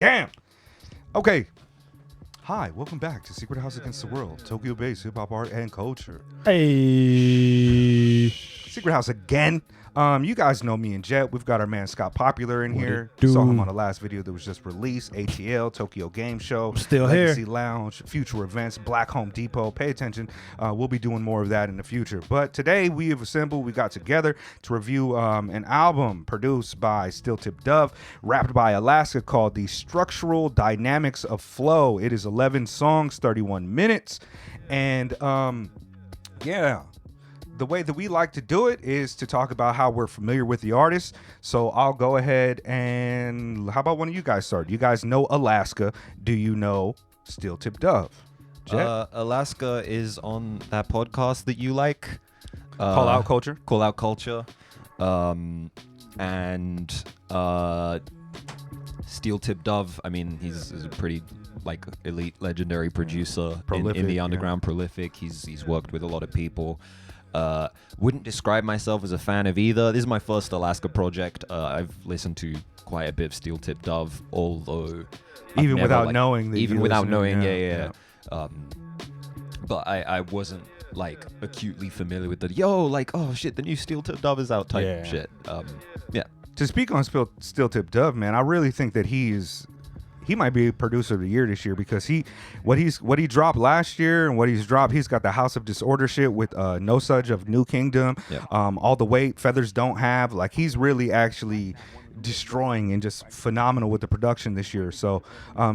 Damn. Okay. Hi, welcome back to Secret House Against the World, Tokyo-based hip-hop art and culture. Hey. Secret House again. You guys know me and Jet. We've got our man Scott Popular in What here. it do? Saw him on the last video that was just released. ATL, Tokyo Game Show, Still Legacy here. Lounge, future events, Black Home Depot. Pay attention. We'll be doing more of that in the future. But today we have assembled, we got together to review an album produced by Steel Tip Dove, rapped by Alaska, called The Structural Dynamics of Flow. It is 11 songs, 31 minutes. And yeah. The way that we like to do it is to talk about how we're familiar with the artist. So I'll go ahead and how about one of you guys start? You guys know Alaska. Do you know Steel Tip Dove? Jet? Alaska is on that podcast that you like. Call Out Culture. Call Out Culture. And Steel Tip Dove, I mean, he's a pretty like elite legendary producer in the underground, prolific. He's worked with a lot of people. Wouldn't describe myself as a fan of either. This is my first Alaska project. I've listened to quite a bit of Steel Tip Dove, although Even without knowing. Yeah. But I wasn't like acutely familiar with the oh shit, the new Steel Tip Dove is out type shit. Yeah. To speak on Steel Tip Dove, man, I really think that he might be producer of the year this year because what he dropped last year and what he's dropped, he's got the House of Disorder shit with No Such of New Kingdom, All the Weight Feathers Don't Have. Like, he's really actually destroying and just phenomenal with the production this year. So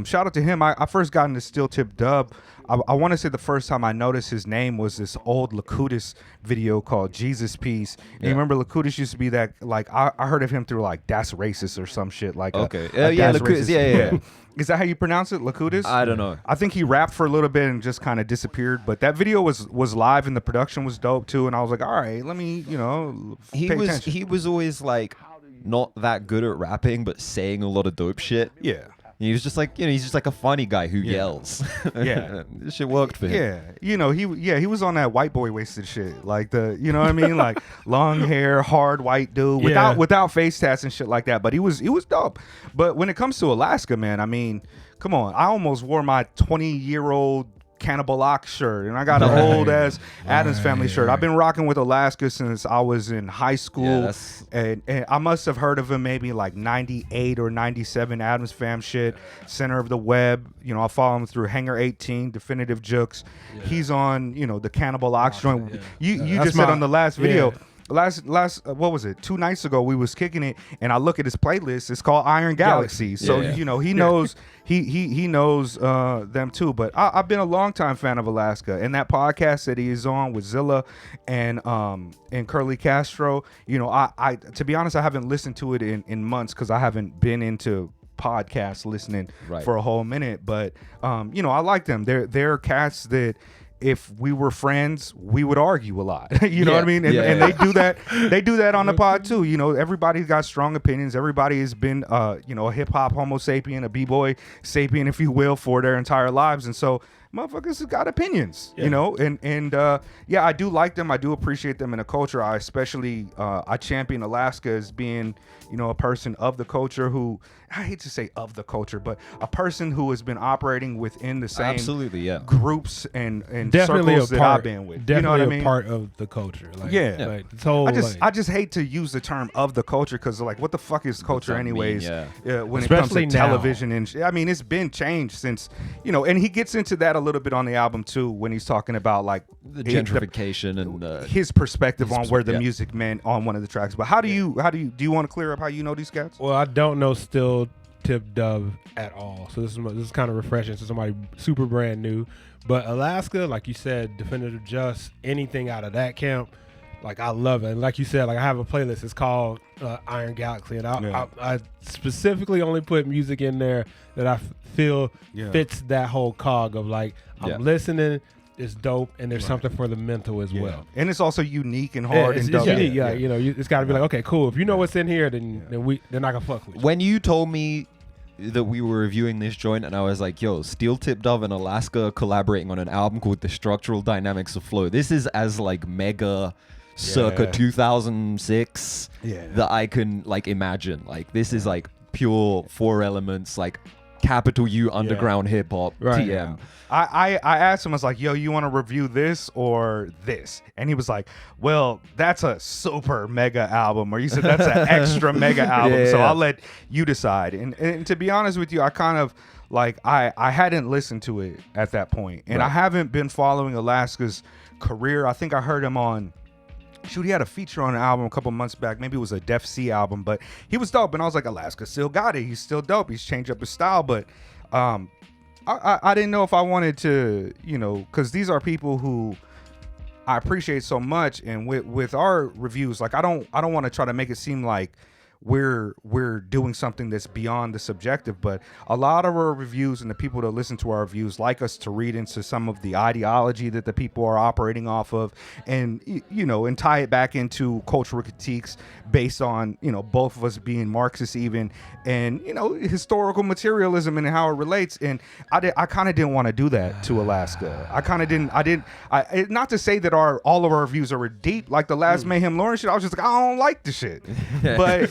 shout out to him. I first got into Steel Tip Dub. I want to say the first time I noticed his name was this old Lakutis video called Jesus Peace. And you remember Lakutis used to be that, like, I heard of him through like Das Racist or some shit. Like, okay. Lakutis. Yeah. Is that how you pronounce it, Lakutis? I don't know. I think he rapped for a little bit and just kind of disappeared. But that video was live and the production was dope too. And I was like, all right, let me, pay attention. He was always like not that good at rapping, but saying a lot of dope shit. Yeah. He was just like, he's just like a funny guy who yells. Yeah. This shit worked for him. Yeah. He was on that white boy wasted shit. Like you know what I mean? Like long hair, hard white dude without face tats and shit like that. But he was dope. But when it comes to Alaska, man, I mean, come on. I almost wore my 20-year-old Cannibal Ox shirt, and I got an old ass Addams Family shirt. I've been rocking with Alaska since I was in high school, and I must have heard of him maybe like 98 or 97 Addams Fam shit. Center of the Web, I follow him through Hangar 18, Definitive Jukes. He's on the Cannibal Ox joint. You just said on the last video. Last what was it, 2 nights ago we was kicking it and I look at his playlist. It's called Iron Galaxy. So he knows he knows them too. But I've been a longtime fan of Alaska, and that podcast that he is on with Zilla and Curly Castro, I to be honest, I haven't listened to it in months because I haven't been into podcast listening for a whole minute. But I like them. They're cats that if we were friends, we would argue a lot. You know what I mean? And they do that. They do that on the pod too. Everybody's got strong opinions. Everybody has been, a hip hop Homo sapien, a b-boy sapien, if you will, for their entire lives. And so motherfuckers have got opinions, and I do like them. I do appreciate them in the culture. I especially, I champion Alaska as being, a person of the culture who, I hate to say of the culture, but a person who has been operating within the same groups and definitely circles that I've been with. Definitely you know what I mean? Part of the culture. Like, I just hate to use the term of the culture because, like, what the fuck is culture anyways? When Especially it comes to television and I mean, it's been changed since, and he gets into that a little bit on the album too when he's talking about like the gentrification and his perspective on where the music meant on one of the tracks. But do you want to clear up how you know these cats? Well, I don't know Steel Tip Dove at all, so this is kind of refreshing to somebody super brand new. But Alaska, like you said, Definitive Just, anything out of that camp, like, I love it. And like you said, like, I have a playlist. It's called Iron Galaxy, and I specifically only put music in there that I feel fits that whole cog of like I'm listening. It's dope, and there's something for the mental as well. And it's also unique and hard and dope. It's unique. It's got to be like, okay, cool. If you know what's in here, then they're not gonna fuck with you. When you told me that we were reviewing this joint, and I was like, yo, Steel Tip Dove and Alaska collaborating on an album called The Structural Dynamics of Flow. This is as like mega circa 2006 that I can like imagine. Like, this is like pure 4 elements, like capital U underground hip hop Right. TM. Yeah. I asked him, I was like, yo, you want to review this or this? And he was like, well, that's a super mega album. Or you said that's an extra mega album. So I'll let you decide. And to be honest with you, I kind of like, I hadn't listened to it at that point. And I haven't been following Alaska's career. I think I heard him on, he had a feature on an album a couple months back. Maybe it was a Def C album, but he was dope. And I was like, Alaska still got it. He's still dope. He's changed up his style. But I didn't know if I wanted to, because these are people who I appreciate so much, and with our reviews, like I don't want to try to make it seem like we're doing something that's beyond the subjective, but a lot of our reviews and the people that listen to our reviews like us to read into some of the ideology that the people are operating off of, and and tie it back into cultural critiques based on both of us being Marxists even, and historical materialism and how it relates. And I kind of didn't want to do that to Alaska. I not to say that all of our reviews are deep like the last Mayhem Lauren shit. I was just like, I don't like the shit, but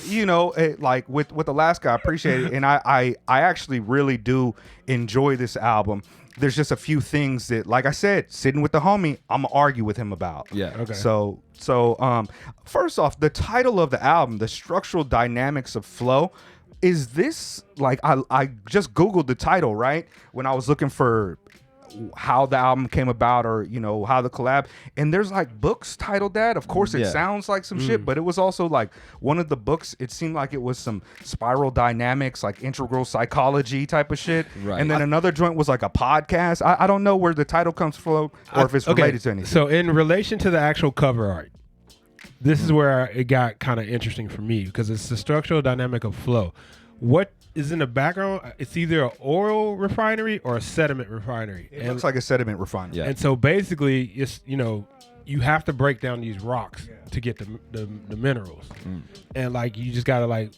like with Alaska, I appreciate it, and I actually really do enjoy this album. There's just a few things that, like I said, sitting with the homie, I'm gonna argue with him about. Yeah. Okay. So first off, the title of the album, The Structural Dynamics of Flow, is this like I just Googled the title, right? When I was looking for how the album came about, or how the collab, and there's like books titled that. Of course it sounds like some shit, but it was also like one of the books, it seemed like it was some spiral dynamics, like integral psychology type of shit, Right. and then another joint was like a podcast. I don't know where the title comes from or if it's related to anything. So in relation to the actual cover art, this is where it got kind of interesting for me, because it's the structural dynamic of flow. What is in the background? It's either an oil refinery or a sediment refinery. It looks like a sediment refinery. Yeah. And so basically, it's you have to break down these rocks to get the minerals, and like you just gotta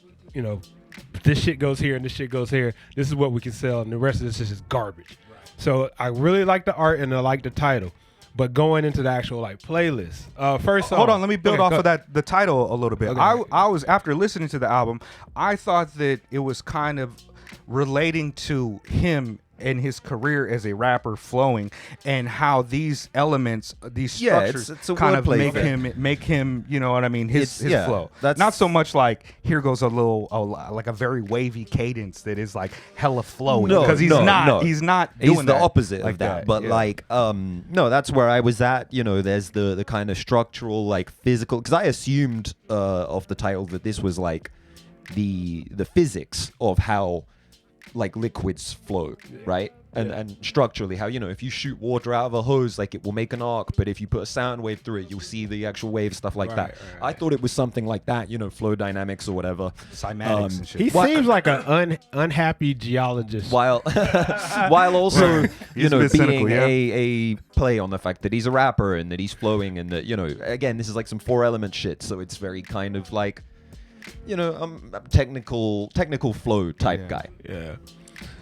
this shit goes here and this shit goes here. This is what we can sell, and the rest of this is just garbage. Right. So I really like the art and I like the title. But going into the actual playlist, first song. Hold on, let me build off go. of the title a little bit. Okay. I was, after listening to the album, I thought that it was kind of relating to him and his career as a rapper flowing, and how these elements, these structures, it's a kind of wordplay make him, you know what I mean, his flow. That's not so much like here goes a little like a very wavy cadence that is like hella flowing, because he's not doing he's the that opposite like of that. But no, that's where I was at. There's the kind of structural, like physical, because I assumed of the title that this was like the physics of how like liquids flow, right? And structurally, how if you shoot water out of a hose, like it will make an arc, but if you put a sound wave through it, you'll see the actual wave, stuff like that. I thought it was something like that, flow dynamics or whatever. Cymatics and shit. He seems like an unhappy geologist. While also He's being cynical, yeah. a play on the fact that he's a rapper and that he's flowing, and that again, this is like some 4-element shit, so it's very kind of like technical flow type guy. Yeah.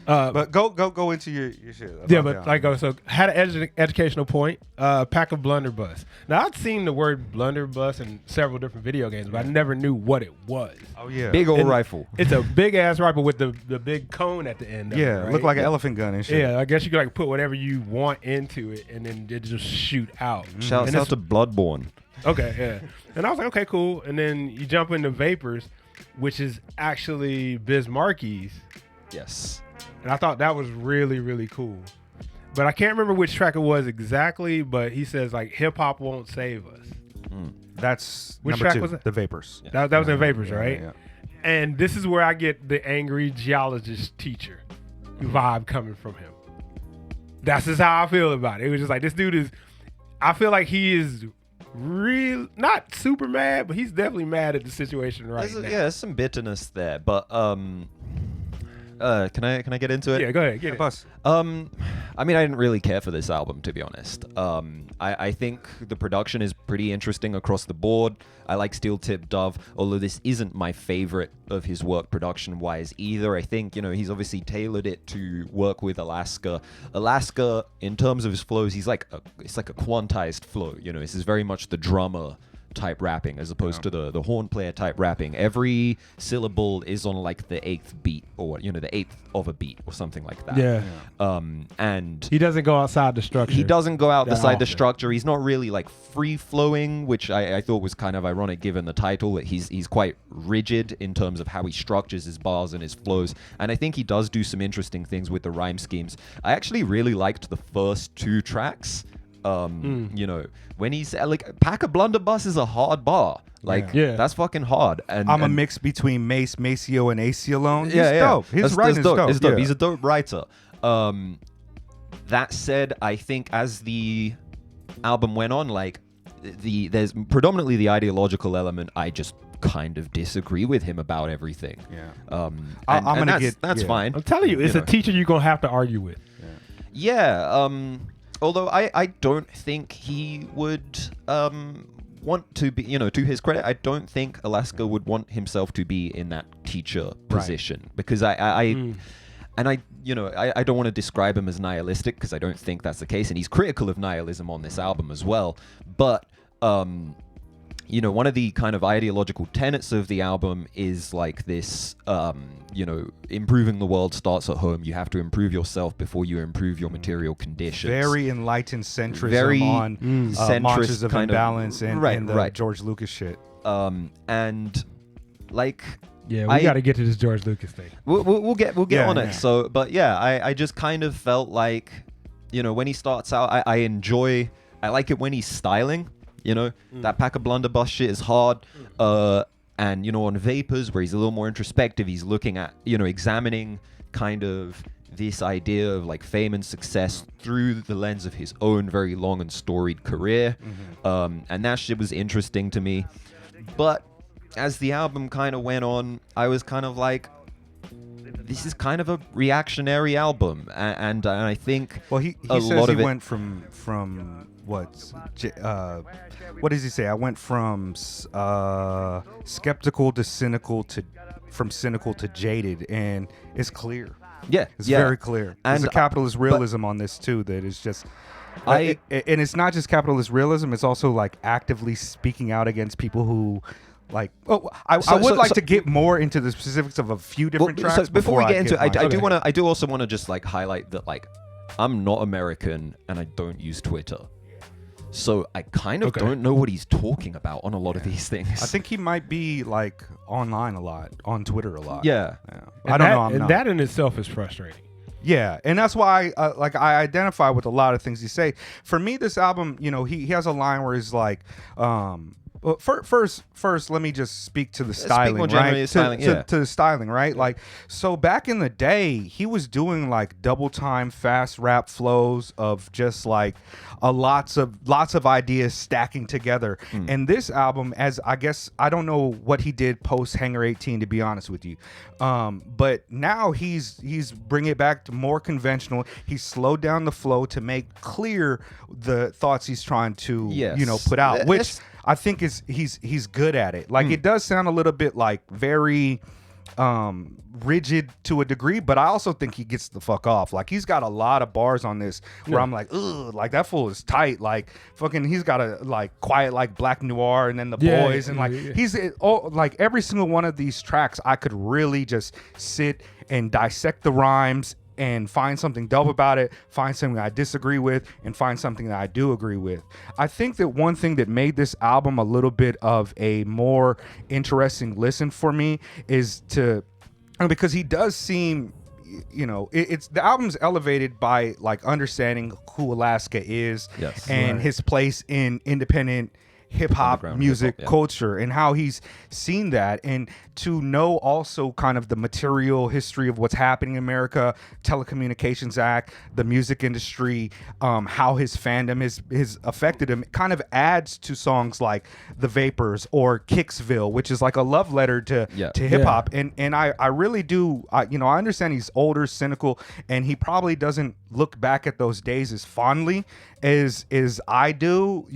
But go into your shit. Yeah, but so had an educational point. Pack of blunderbuss. Now I'd seen the word blunderbuss in several different video games, but I never knew what it was. Oh yeah, Big old And rifle. It's a big ass rifle with the big cone at the end. Of it, right? look like an elephant gun and shit. Yeah, I guess you could put whatever you want into it, and then it just shoot out. Shouts out to Bloodborne. Okay, yeah. And I was like, okay, cool. And then you jump into Vapors, which is actually Biz Marquis. Yes. And I thought that was really, really cool. But I can't remember which track it was exactly, but he says hip hop won't save us. That's Which number track 2, was it? The Vapors. That was in Vapors, right? Yeah. And this is where I get the angry geologist teacher vibe coming from him. That's just how I feel about it. It was just like, this dude is, I feel like he is real, not super mad, but he's definitely mad at the situation now. There's some bitterness there, but can I get into it? Yeah, go ahead, get it. Bus. I mean, I didn't really care for this album, to be honest. I think the production is pretty interesting across the board. I like Steel Tip Dove, although this isn't my favorite of his work production-wise either. I think, he's obviously tailored it to work with Alaska. Alaska, in terms of his flows, it's like a quantized flow. This is very much the drummer type rapping as opposed to the horn player type rapping. Every syllable is on like the 8th beat, or the 8th of a beat or something like that. And he doesn't go outside the structure. He doesn't go outside the structure. He's not really like free flowing, which I thought was kind of ironic given the title. That he's quite rigid in terms of how he structures his bars and his flows. And I think he does do some interesting things with the rhyme schemes. I actually really liked the first 2 tracks. When he's like, Pack a Blunderbuss is a hard bar. Like, that's fucking hard. And I'm a mix between Mace, Maceo, and Aceyalone. He's yeah. dope. His writing is dope. It's dope. Yeah. He's a dope writer. That said, I think as the album went on, like, there's predominantly the ideological element. I just kind of disagree with him about everything. Yeah. That's fine. I'm telling you, it's a teacher you're gonna have to argue with. Yeah. Although I don't think he would want to be, to his credit, I don't think Alaska would want himself to be in that teacher position, because I don't want to describe him as nihilistic, because I don't think that's the case, and he's critical of nihilism on this album as well. But one of the kind of ideological tenets of the album is like this, improving the world starts at home. You have to improve yourself before you improve your material conditions. Very enlightened centrism on Monsters of Imbalance and the George Lucas shit. And like... Yeah, we got to get to this George Lucas thing. We'll get on it. So, but yeah, I just kind of felt like, when he starts out, I like it when he's styling. That Pack a Blunderbuss shit is hard. And, on Vapors, where he's a little more introspective, he's looking at, examining kind of this idea of like fame and success through the lens of his own very long and storied career. And that shit was interesting to me. But as the album kind of went on, I was kind of like, this is kind of a reactionary album. And I think he says he went from what does he say? I went from skeptical to cynical from cynical to jaded, and it's clear. Yeah, it's very clear. There's a capitalist realism on this too that is just. And it's not just capitalist realism; it's also like actively speaking out against people who. I would like to get more into the specifics of a few different tracks. So before we get into it, I do also want to just like highlight that like I'm not American and I don't use Twitter. So I kind of don't know what he's talking about on a lot of these things. I think he might be like online a lot, on Twitter a lot. Yeah. I don't know. That in itself is frustrating. Yeah, and that's why I identify with a lot of things he say. For me, this album, he has a line where he's like, well, first, let me just speak to the styling, right? To the styling, right? Like, so back in the day, he was doing like double time fast rap flows of just like lots of ideas stacking together. And this album, as I guess, I don't know what he did post Hangar 18, to be honest with you, but now he's bringing it back to more conventional. He's slowed down the flow to make clear the thoughts he's trying to put out, which I think he's good at it. Like, it does sound a little bit like very rigid to a degree, but I also think he gets the fuck off. Like, he's got a lot of bars on this where I'm like, ugh, like that fool is tight. Like, fucking, he's got a like Quiet Like Black Noir and then The Boys and like he's like every single one of these tracks I could really just sit and dissect the rhymes and find something dope about it, find something I disagree with, and find something that I do agree with. I think that one thing that made this album a little bit of a more interesting listen for me is because he does seem, it's the album's elevated by like understanding who Alaska is and his place in independent hip-hop music culture and how he's seen that, and to know also kind of the material history of what's happening in America, Telecommunications Act, the music industry, how his fandom has affected him, kind of adds to songs like The Vapors or Kicksville, which is like a love letter to hip-hop. And I really do, I understand he's older, cynical, and he probably doesn't look back at those days as fondly as I do,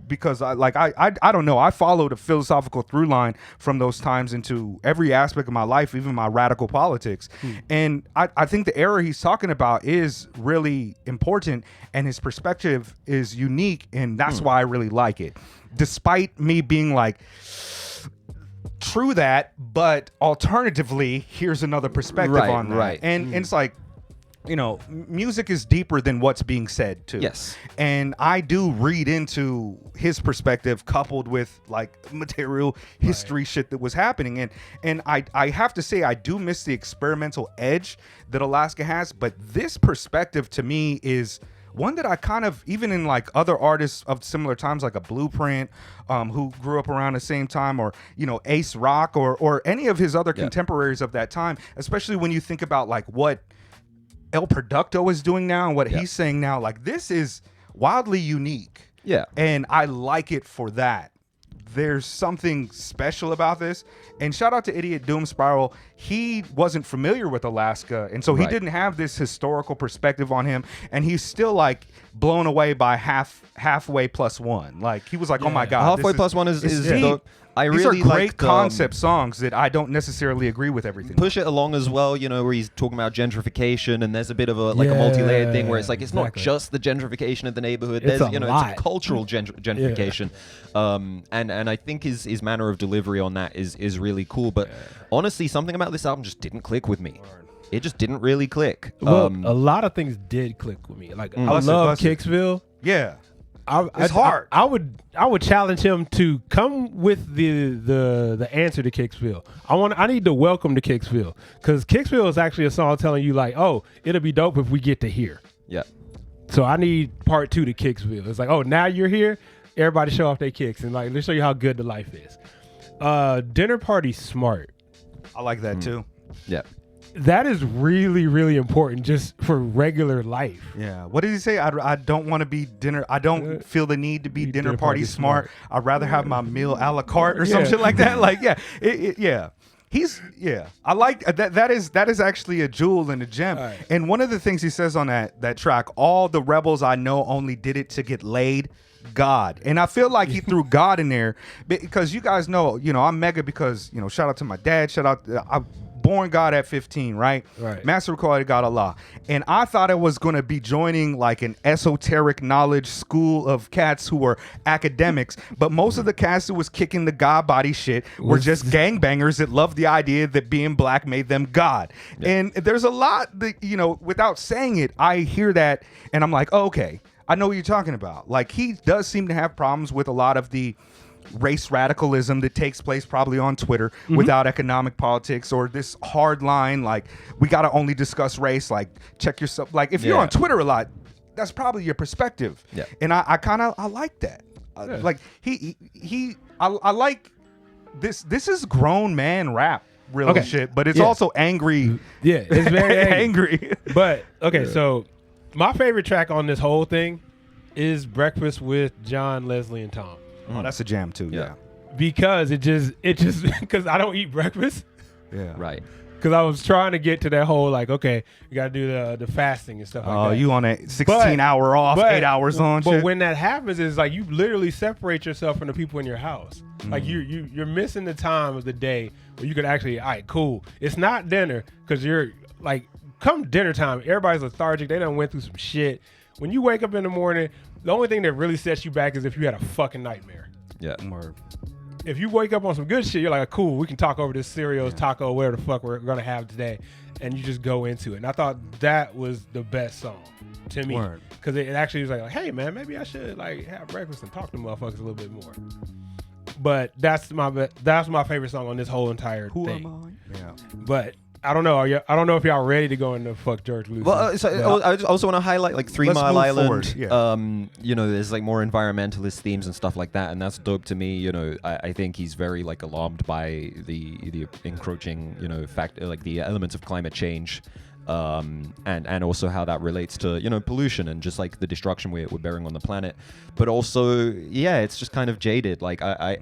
because I I don't know. I followed a philosophical through line from those times into every aspect of my life, even my radical politics. And I think the era he's talking about is really important, and his perspective is unique, and that's why I really like it. Despite me being like, true that, but alternatively, here's another perspective on that. Right. And it's like, you know, music is deeper than what's being said too. Yes. And I do read into his perspective coupled with like material history shit that was happening. And I have to say, I do miss the experimental edge that Alaska has, but this perspective to me is one that I kind of, even in like other artists of similar times, like a Blueprint, who grew up around the same time, or, you know, Ace Rock, or any of his other contemporaries of that time, especially when you think about like what El Producto is doing now and what he's saying now, like this is wildly unique. Yeah. And I like it for that. There's something special about this. And shout out to Idiot Doom Spiral. He wasn't familiar with Alaska, and so he didn't have this historical perspective on him, and he's still like blown away by halfway plus one. Like he was like, oh my God. Halfway plus one is deep. I These really are great like concept songs that I don't necessarily agree with everything. Push It Along as well, you know, where he's talking about gentrification, and there's a bit of a multi-layered thing where it's like it's not just the gentrification of the neighborhood. There's it's a cultural gentrification. And I think his manner of delivery on that is really cool. But honestly, something about this album just didn't click with me. It just didn't really click. Well, a lot of things did click with me. Like I love Kicksville. Yeah. It's hard. I would challenge him to come with the answer to Kicksville. I need the welcome to Kicksville, because Kicksville is actually a song telling you like, oh, it'll be dope if we get to here. Yeah. So I need part 2 to Kicksville. It's like, oh, now you're here. Everybody show off their kicks and like let's show you how good the life is. Dinner Party Smart. I like that too. Yeah. That is really, really important just for regular life. Yeah. What did he say? I don't want to be dinner. I don't feel the need to be dinner party smart. I'd rather have my meal a la carte or some shit like that. Like, yeah. I like that. That is actually a jewel and a gem. Right. And one of the things he says on that track, all the rebels I know only did it to get laid. God. And I feel like he threw God in there because you guys know, you know, I'm mega because, you know, shout out to my dad, I'm born God at 15, right? Master recorded God Allah. And I thought it was going to be joining like an esoteric knowledge school of cats who were academics, but most of the cats who was kicking the God body shit were just gangbangers that loved the idea that being black made them God. Yeah. And there's a lot that, you know, without saying it, I hear that and I'm like, oh, okay. I know what you're talking about. Like, he does seem to have problems with a lot of the race radicalism that takes place probably on Twitter without economic politics, or this hard line, like, we got to only discuss race, like, check yourself. Like, if you're on Twitter a lot, that's probably your perspective. Yeah. And I kind of, I like that. Like, I like this. This is grown man rap. Real shit, but it's also angry. Yeah, it's very angry. But, so my favorite track on this whole thing is Breakfast with John, Leslie, and Tom. Oh, that's a jam too. Yeah. Because it just because I don't eat breakfast. Yeah. Right. Because I was trying to get to that whole like, okay, you got to do the fasting and stuff like that. Oh, you on a 16-hour off, 8 hours on. But when that happens, it's like you literally separate yourself from the people in your house. Like you're missing the time of the day where you could actually, all right, cool. It's not dinner because you're like, come dinner time, everybody's lethargic. They done went through some shit. When you wake up in the morning, the only thing that really sets you back is if you had a fucking nightmare. Yeah. If you wake up on some good shit, you're like, cool, we can talk over this cereals, taco, whatever the fuck we're going to have today. And you just go into it. And I thought that was the best song to me. Because it actually was like, hey, man, maybe I should like have breakfast and talk to motherfuckers a little bit more. But that's my favorite song on this whole entire thing. Who am I? Yeah. But I don't know. I don't know if y'all ready to go into fuck George Lucas. Well, I also want to highlight like 3 Mile Island. Yeah. You know, there's like more environmentalist themes and stuff like that, and that's dope to me. You know, I think he's very like alarmed by the encroaching, you know, like the elements of climate change. And also how that relates to, you know, pollution and just like the destruction we're bearing on the planet. But also, it's just kind of jaded. Like I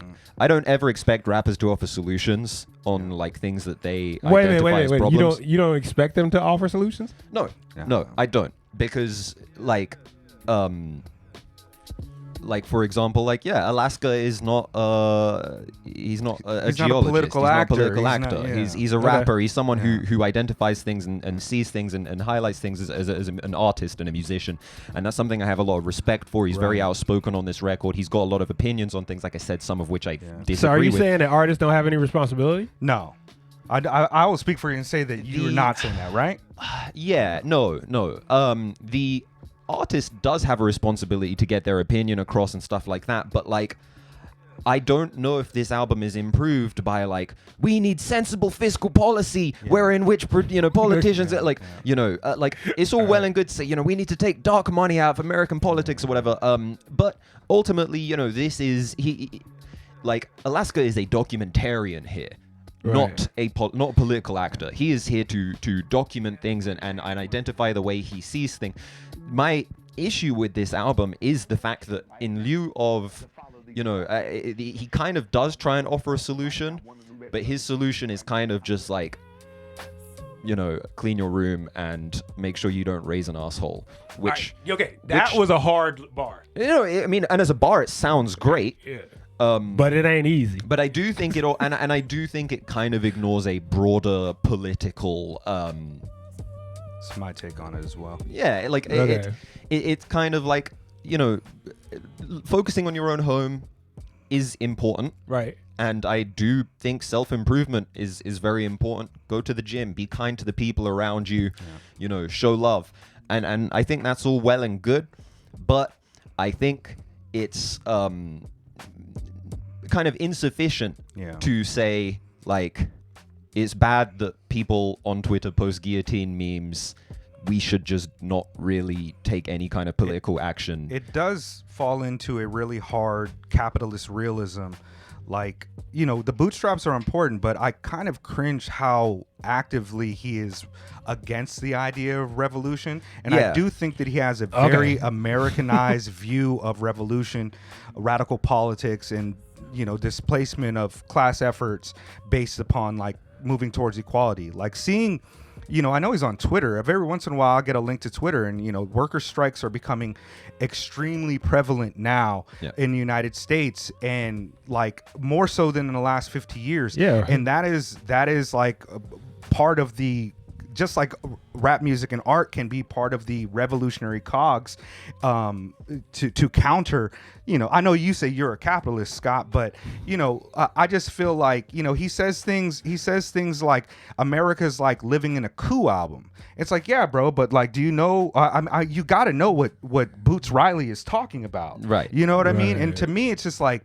don't ever expect rappers to offer solutions on like things that they identify as problems. You don't expect them to offer solutions? No, I don't, because like like for example, like Alaska is not he's not a geologist. Not a political actor. Not a political actor. He's a rapper. He's someone who identifies things and sees things and highlights things as an artist and a musician, and that's something I have a lot of respect for. He's very outspoken on this record. He's got a lot of opinions on things, like I said, some of which I disagree with. So are you saying that artists don't have any responsibility? No. I will speak for you and say that you're not saying that, right? No. The artist does have a responsibility to get their opinion across and stuff like that, but like, I don't know if this album is improved by like, we need sensible fiscal policy, wherein which politicians like it's all well and good to say we need to take dark money out of American politics or whatever. But ultimately, this is Alaska is a documentarian here. Right. Not a political actor. He is here to document things and identify the way he sees things. My issue with this album is the fact that in lieu of, he kind of does try and offer a solution, but his solution is kind of just like, clean your room and make sure you don't raise an asshole. Which that was a hard bar. And as a bar, it sounds great. Yeah. But it ain't easy. But I do think and I do think it kind of ignores a broader political. It's my take on it as well. Yeah, like it's kind of like focusing on your own home is important, right? And I do think self-improvement is very important. Go to the gym, be kind to the people around you, show love, and I think that's all well and good, but I think it's kind of insufficient to say like it's bad that people on Twitter post guillotine memes. We should just not really take any kind of political action. It does fall into a really hard capitalist realism. Like, the bootstraps are important, but I kind of cringe how actively he is against the idea of revolution. And I do think that he has a very Americanized view of revolution, radical politics, and displacement of class efforts based upon like moving towards equality. Like seeing, I know he's on Twitter. Every once in a while I get a link to Twitter, and worker strikes are becoming extremely prevalent now in the United States, and like more so than in the last 50 years. Yeah. And that is like part of the, just like rap music and art can be part of the revolutionary cogs to counter, I know you say you're a capitalist, Scott, but I just feel like, he says things like America's like living in a coup album. It's like, yeah, bro, but like, do you know, you got to know what Boots Riley is talking about. Right. You know what I mean? And to me, it's just like,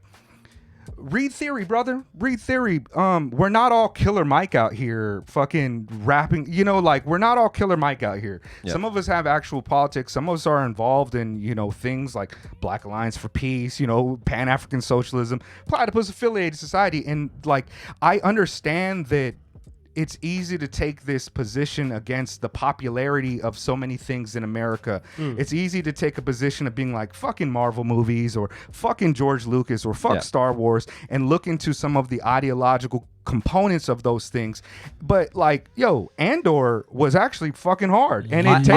read theory, brother. Read theory. We're not all Killer Mike out here fucking rapping. We're not all Killer Mike out here. Yep. Some of us have actual politics. Some of us are involved in, things like Black Alliance for Peace, Pan-African socialism, platypus affiliated society. And like, I understand that it's easy to take this position against the popularity of so many things in America. It's easy to take a position of being like fucking Marvel movies or fucking George Lucas or fuck Star Wars and look into some of the ideological components of those things. But like, Andor was actually fucking hard, and it's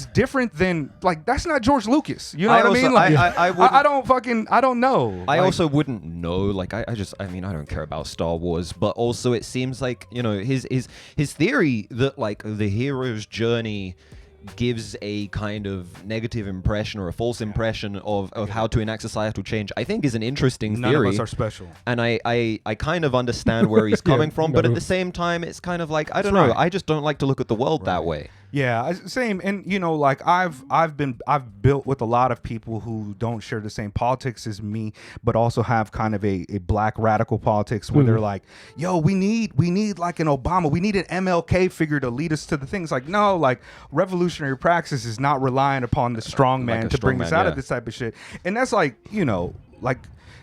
different than like, that's not George Lucas. You know what I mean? Like, I don't know. I also wouldn't know. Like, I don't care about Star Wars, but also it seems like his theory that like the hero's journey gives a kind of negative impression or a false impression of how to enact societal change, I think is an interesting theory. None of us are special. And I kind of understand where he's coming from, but at the same time, it's kind of like, I don't know, I just don't like to look at the world that way. Yeah, same. And like I've built with a lot of people who don't share the same politics as me, but also have kind of a black radical politics where they're like, we need like an Obama, we need an MLK figure to lead us to the things. Like, no, like revolutionary praxis is not relying upon the strong man to bring us out of this type of shit. And that's like, like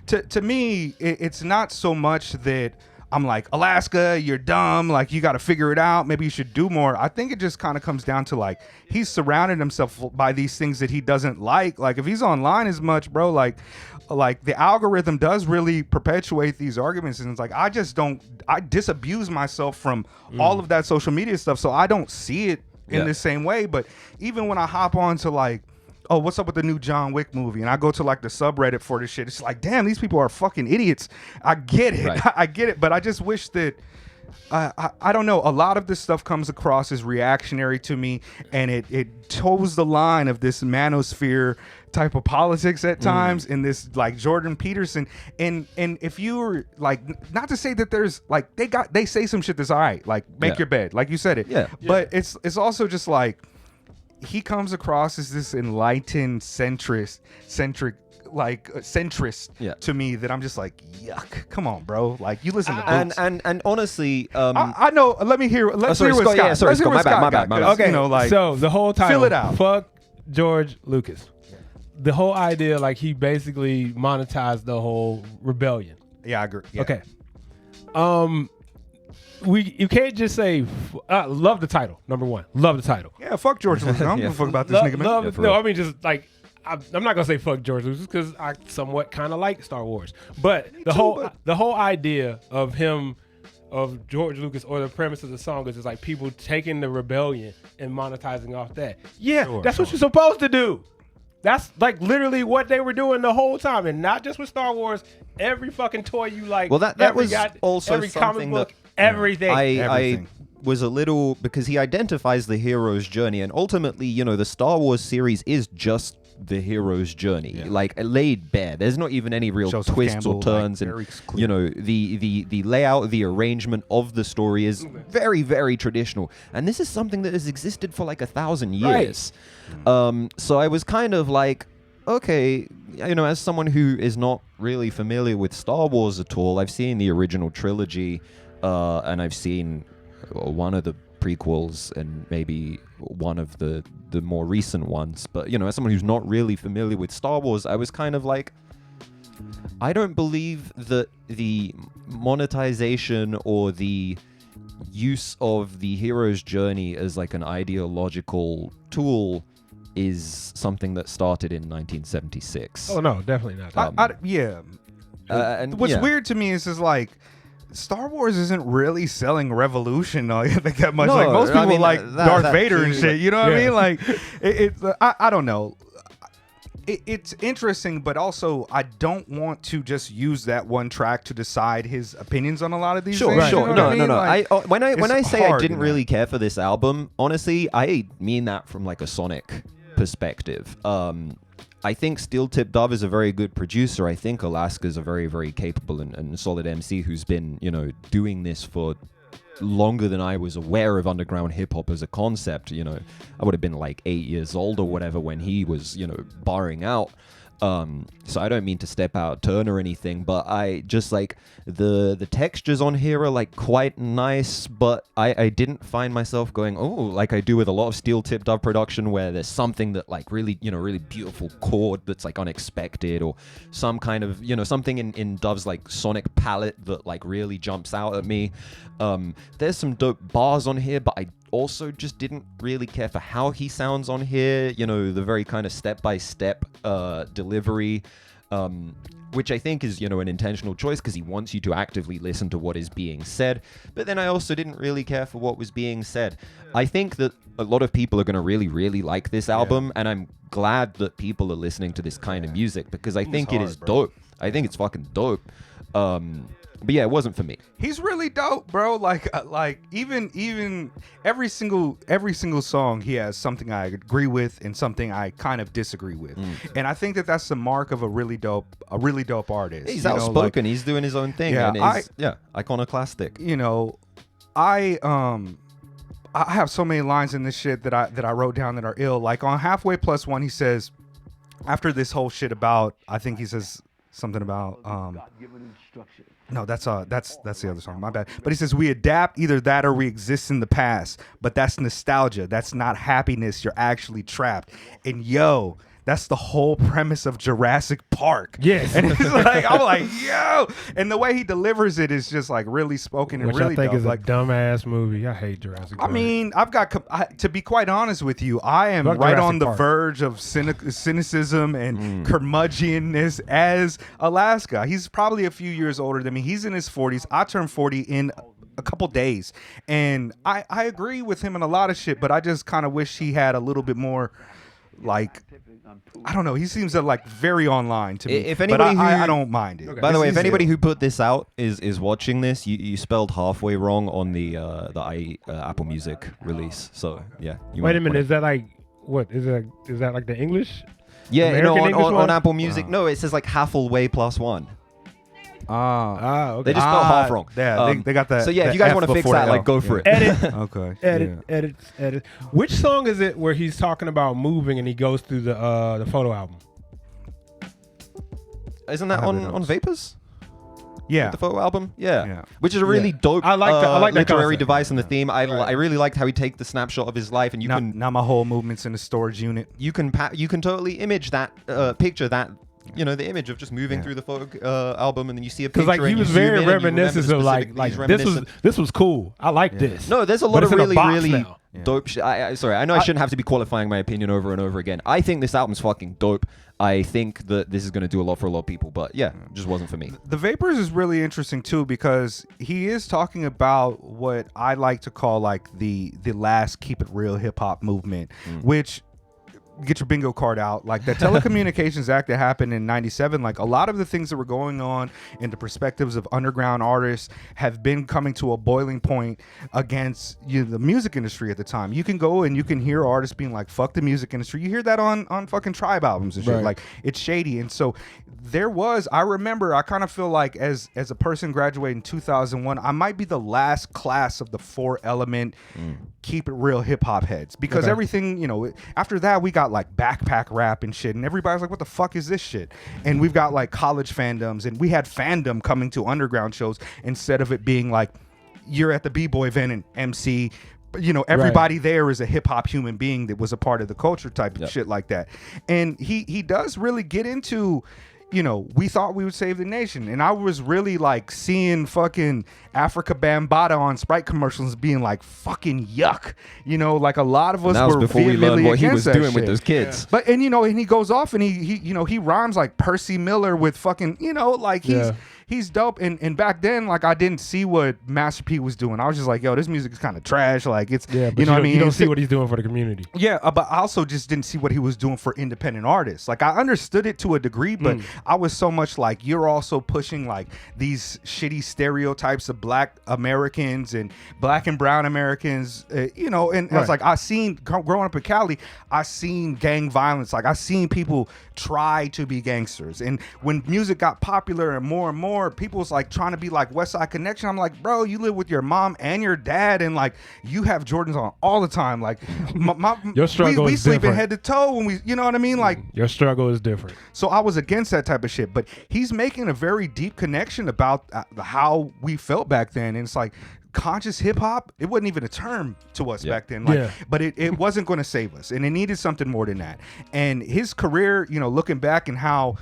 to me, it's not so much that I'm like, Alaska, you're dumb. Like, you got to figure it out. Maybe you should do more. I think it just kind of comes down to like, he's surrounded himself by these things that he doesn't like. Like, if he's online as much, bro, like the algorithm does really perpetuate these arguments. And it's like, I disabuse myself from all of that social media stuff. So I don't see it in the same way. But even when I hop on to like, oh, what's up with the new John Wick movie? And I go to like the subreddit for this shit. It's like, damn, these people are fucking idiots. I get it. Right. I get it. But I just wish that, I don't know. A lot of this stuff comes across as reactionary to me, and it toes the line of this manosphere type of politics at times, in this like Jordan Peterson. And if you're like, not to say that there's like they say some shit that's all right, like make your bed, like you said it. Yeah. But it's also just like he comes across as this enlightened centrist to me that I'm just like, yuck. Come on, bro. Like you listen to Boots. And honestly, I know. Let's hear what Scott. Yeah, sorry, let's hear what Scott. My Scott bad. got, Okay, you know, like, so the whole title, fill it out. Fuck George Lucas. The whole idea, like he basically monetized the whole rebellion. Yeah, I agree. Yeah. Okay. You can't just say love the title. Number one, love the title. Yeah, fuck George Lucas. I don't give a fuck about this nigga, man. No, I mean just like I'm not gonna say fuck George Lucas because I somewhat kind of like Star Wars, but the whole idea of him. Of George Lucas, or the premise of the song is like people taking the rebellion and monetizing off that. Yeah, that's what you're supposed to do. That's like literally what they were doing the whole time, and not just with Star Wars. Every fucking toy you like. Well, that was also every something comic book, that everything. I was a little, because he identifies the hero's journey, and ultimately, you know, the Star Wars series is just the hero's journey, like laid bare. There's not even any real Joseph twists Campbell, or turns, like, and you know, the layout, the arrangement of the story is very, very traditional, and this is something that has existed for like 1,000 years. So I was kind of like, okay, you know, as someone who is not really familiar with Star Wars at all, I've seen the original trilogy, and I've seen one of the prequels and maybe one of the more recent ones. But, you know, as someone who's not really familiar with Star Wars, I was kind of like, I don't believe that the monetization or the use of the hero's journey as like an ideological tool is something that started in 1976. Oh no, definitely not. And what's weird to me is like Star Wars isn't really selling Revolution that much. No, like most people like Darth Vader too. and shit. You know what I mean? Like I don't know. It's interesting, but also I don't want to just use that one track to decide his opinions on a lot of these things. Sure. You know what I mean? No. Like, When I say I hard, didn't really care for this album, honestly, I mean that from like a sonic perspective. I think Steel Tip Dove is a very good producer. I think Alaska's a very, very capable and solid MC who's been, you know, doing this for longer than I was aware of underground hip hop as a concept. You know, I would have been like 8 years old or whatever when he was, you know, barring out. So I don't mean to step out of turn or anything, but I just like the textures on here are like quite nice, but I didn't find myself going, oh, like I do with a lot of Steel Tip Dove production where there's something that like really, you know, really beautiful chord that's like unexpected, or some kind of, you know, something in Dove's like sonic palette that like really jumps out at me. There's some dope bars on here, but I also just didn't really care for how he sounds on here, you know, the very kind of step-by-step delivery, which I think is, you know, an intentional choice because he wants you to actively listen to what is being said. But then I also didn't really care for what was being said. I think that a lot of people are going to really, really like this album, and I'm glad that people are listening to this kind of music because I think it is dope. I think it's fucking dope. But yeah, it wasn't for me. He's really dope, bro. Like even every single song, he has something I agree with and something I kind of disagree with. And I think that that's the mark of a really dope artist. He's outspoken. He's doing his own thing. Yeah, and iconoclastic. You know, I have so many lines in this shit that I wrote down that are ill. Like on Halfway Plus One, he says after this whole shit about, I think he says something about no, that's the other song. My bad. But he says we adapt, either that or we exist in the past. But that's nostalgia. That's not happiness. You're actually trapped. And yo, that's the whole premise of Jurassic Park. Yes. And it's like, I'm like, yo. And the way he delivers it is just like really spoken and Which really I think dope. is like, a dumbass movie. I hate Jurassic Park. I mean, to be quite honest with you, I am Fuck right Jurassic on the Park. verge of cynicism and curmudgeonness as Alaska. He's probably a few years older than me. He's in his 40s. I turned 40 in a couple days. And I agree with him in a lot of shit, but I just kind of wish he had a little bit more like, I don't know. He seems like very online to me. If anybody but I don't mind it. Okay. By the way, if He's anybody ill. who put this out is watching this, you spelled halfway wrong on the Apple Music release. So yeah. You Wait might a minute. wanna- Is that like what? Is that like the English? Yeah, American no, English on one? Apple Music. No, it says like halfway +1. Okay. They just spelled half wrong. Yeah, they got that. So yeah, if that you guys F want to fix before that, the like L. go for it. Edit. Okay. Edit. Which song is it where he's talking about moving and he goes through the photo album? Isn't that I have the on notes. Vapors? Yeah. The photo album? Yeah. Yeah. Which is a really dope I like that literary concept. device in the theme. I really liked how he take the snapshot of his life and Now my whole movement's in the storage unit. you can totally image that picture that the image of just moving through the photo album, and then you see a picture. Because like he and was you zoom very in and you remember reminiscent of like he's this reminiscent. was cool. I like this. No, there's a But lot it's of in a really, box really now. dope shit. Sorry, I know I shouldn't have to be qualifying my opinion over and over again. I think this album's fucking dope. I think that this is going to do a lot for a lot of people, but yeah, it just wasn't for me. The Vapors is really interesting too because he is talking about what I like to call like the last keep it real hip hop movement, which get your bingo card out. Like the Telecommunications Act that happened in '97, like a lot of the things that were going on in the perspectives of underground artists have been coming to a boiling point against the music industry at the time. You can go and you can hear artists being like, fuck the music industry. You hear that on fucking Tribe albums and shit. Right. Like it's shady. And so I remember, I kind of feel like as a person graduating in 2001, I might be the last class of the 4 element keep it real hip hop heads because everything, after that we got like backpack rap and shit and everybody's like, what the fuck is this shit? And we've got like college fandoms and we had fandom coming to underground shows instead of it being like you're at the B-boy event and MC, everybody there is a hip hop human being that was a part of the culture type of shit like that. And he does really get into, we thought we would save the nation. And I was really like seeing fucking Africa Bambaataa on Sprite commercials being like fucking yuck. Like a lot of us That was were before we learned vehemently what he against was that doing with shit. those kids. But and he goes off and he rhymes like Percy Miller with fucking like he's dope. And back then like I didn't see what Master P was doing. I was just like, yo, this music is kind of trash. Like it's But what I mean. You don't It's- see what he's doing for the community. yeah, but I also just didn't see what he was doing for independent artists. Like I understood it to a degree, but I was so much like you're also pushing like these shitty stereotypes of Black Americans and Black and brown Americans, and I was like, I seen growing up in Cali, I seen gang violence. Like I seen people try to be gangsters, and when music got popular and more, people was like trying to be like West Side Connection. I'm like, bro, you live with your mom and your dad, and like you have Jordans on all the time. Like Your struggle we is sleeping different. head to toe when we, you know what I mean? Like, Your struggle is different. so I was against that type of shit, but he's making a very deep connection about how we felt back then. And it's like conscious hip hop, it wasn't even a term to us back then. Like, but it wasn't going to save us, and it needed something more than that. And his career, looking back and how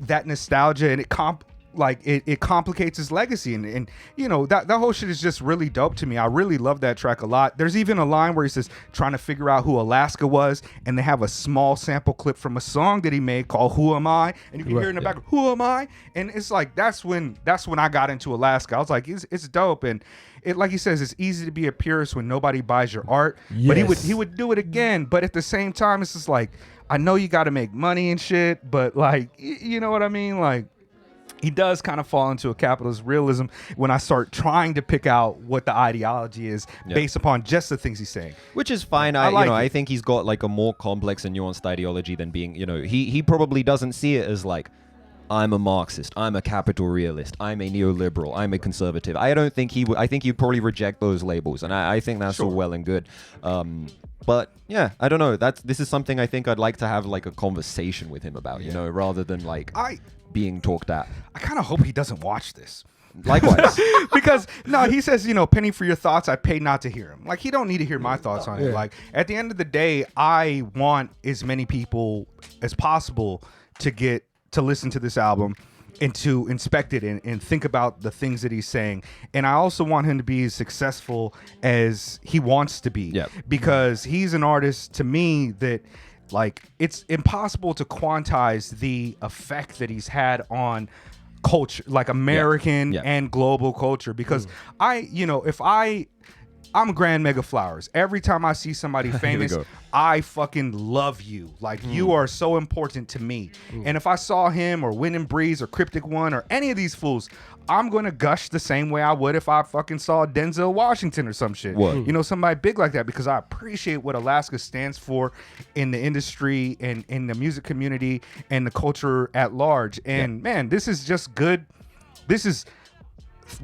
that nostalgia and it complicates his legacy, and that whole shit is just really dope to me. I really love that track a lot. There's even a line where he says trying to figure out who Alaska was, and they have a small sample clip from a song that he made called Who Am I, and you can hear in the back, Who Am I? And it's like that's when I got into Alaska. I was like, it's dope. And it, like he says, it's easy to be a purist when nobody buys your art. But he would do it again, but at the same time it's just like, I know you got to make money and shit, but like, you know what I mean? Like, he does kind of fall into a capitalist realism when I start trying to pick out what the ideology is based upon just the things he's saying. Which is fine. I think he's got like a more complex and nuanced ideology than being, he probably doesn't see it as like, I'm a Marxist, I'm a capital realist, I'm a neoliberal, I'm a conservative. I don't think I think he'd probably reject those labels, and I think that's all well and good. But yeah, I don't know. This is something I think I'd like to have like a conversation with him about, rather than like being talked at. I kind of hope he doesn't watch this. Likewise. Because he says, penny for your thoughts, I pay not to hear him. Like, he don't need to hear my thoughts on it. Like, at the end of the day, I want as many people as possible to listen to this album and to inspect it and think about the things that he's saying. And I also want him to be as successful as he wants to be. Because he's an artist, to me, that like it's impossible to quantize the effect that he's had on culture, like American and global culture. Because if I I'm Grand Mega Flowers. Every time I see somebody famous, I fucking love you. Like, you are so important to me. And if I saw him or Win and Breeze or Cryptic One or any of these fools, I'm going to gush the same way I would if I fucking saw Denzel Washington or some shit. What? You know, somebody big like that, because I appreciate what Alaska stands for in the industry and in the music community and the culture at large. And man, this is just good. This is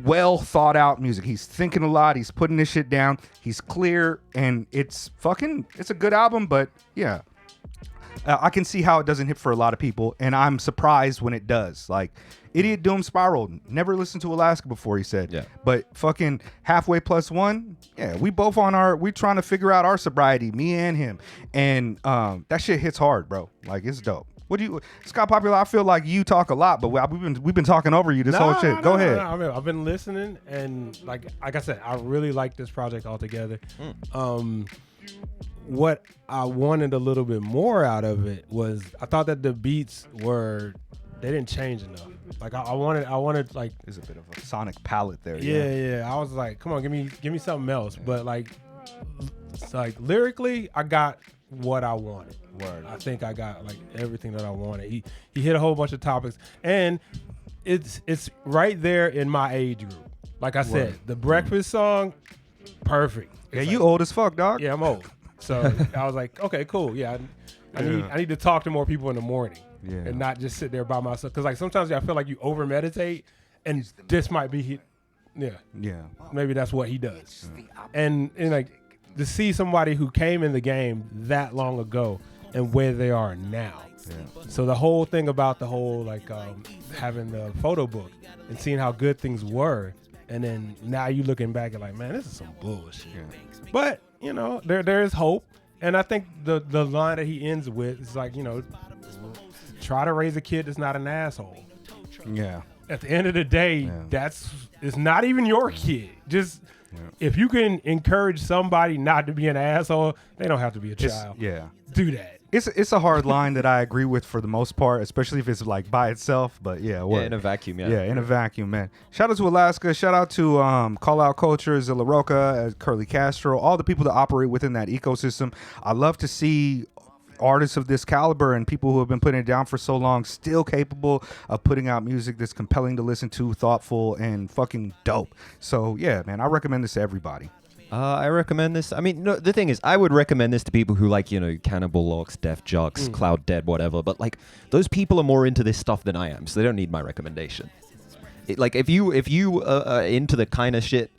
well thought out music. He's thinking a lot. He's putting this shit down. He's clear, and it's a good album. But yeah, I can see how it doesn't hit for a lot of people, and I'm surprised when it does. Like Idiot Doom Spiral, never listened to Alaska before, he said. Yeah. But fucking Halfway Plus One, yeah, we both we trying to figure out our sobriety, me and him, and that shit hits hard, bro. Like, it's dope. What do you, Scott Popular? I feel like you talk a lot, but we've been talking over you this whole shit. Go ahead. I mean, I've been listening, and like I said, I really like this project altogether. What I wanted a little bit more out of it was, I thought that the beats they didn't change enough. Like I wanted like, there's a bit of a sonic palette there. Yeah. I was like, come on, give me something else. But like lyrically, I got what I wanted. Word. I think I got like everything that I wanted. He hit a whole bunch of topics, and it's right there in my age group. Like I said, the Breakfast song, perfect. Yeah, you old as fuck, dog. Yeah, I'm old. So I was like, okay, cool. Yeah, I need to talk to more people in the morning, and not just sit there by myself. Because like sometimes I feel like you over meditate, and this might be maybe that's what he does. And like to see somebody who came in the game that long ago and where they are now. So the whole thing about the whole like having the photo book and seeing how good things were, and then now you looking back and like, man, this is some bullshit. But you know, there is hope, and I think the line that he ends with is like, you know, try to raise a kid that's not an asshole. Yeah. At the end of the day, it's not even your kid. Just if you can encourage somebody not to be an asshole, they don't have to be a child. Do that. It's a hard line that I agree with for the most part, especially if it's like by itself. But in a vacuum, in a vacuum, man. Shout out to Alaska. Shout out to Call Out Culture, Zilla Roca, Curly Castro, all the people that operate within that ecosystem. I love to see artists of this caliber and people who have been putting it down for so long still capable of putting out music that's compelling to listen to, thoughtful, and fucking dope. So yeah, man, I recommend this to everybody. I recommend this. I mean, no, the thing is, I would recommend this to people who like, you know, Cannibal Locks, Def Jux, Cloud Dead, whatever. But like, those people are more into this stuff than I am, so they don't need my recommendation. Like, if you are into the kind of shit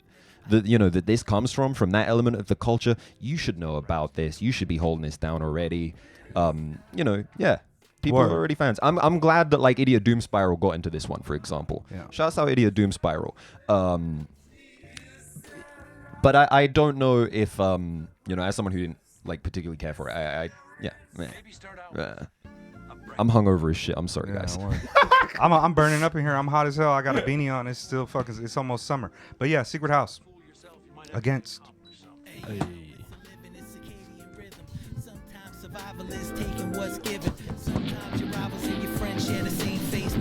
that, you know, that this comes from that element of the culture, you should know about this. You should be holding this down already. You know, people are already fans. I'm glad that like Idiot Doom Spiral got into this one, for example. Shouts out Idiot Doom Spiral. But I don't know if, you know, as someone who didn't like particularly care for it, I'm hungover as shit. I'm sorry, guys. I'm burning up in here. I'm hot as hell. I got a beanie on. It's still fucking, it's almost summer. But yeah, Secret House. Against. Survival is taking what's given. Sometimes your rivals and your friends share the same face.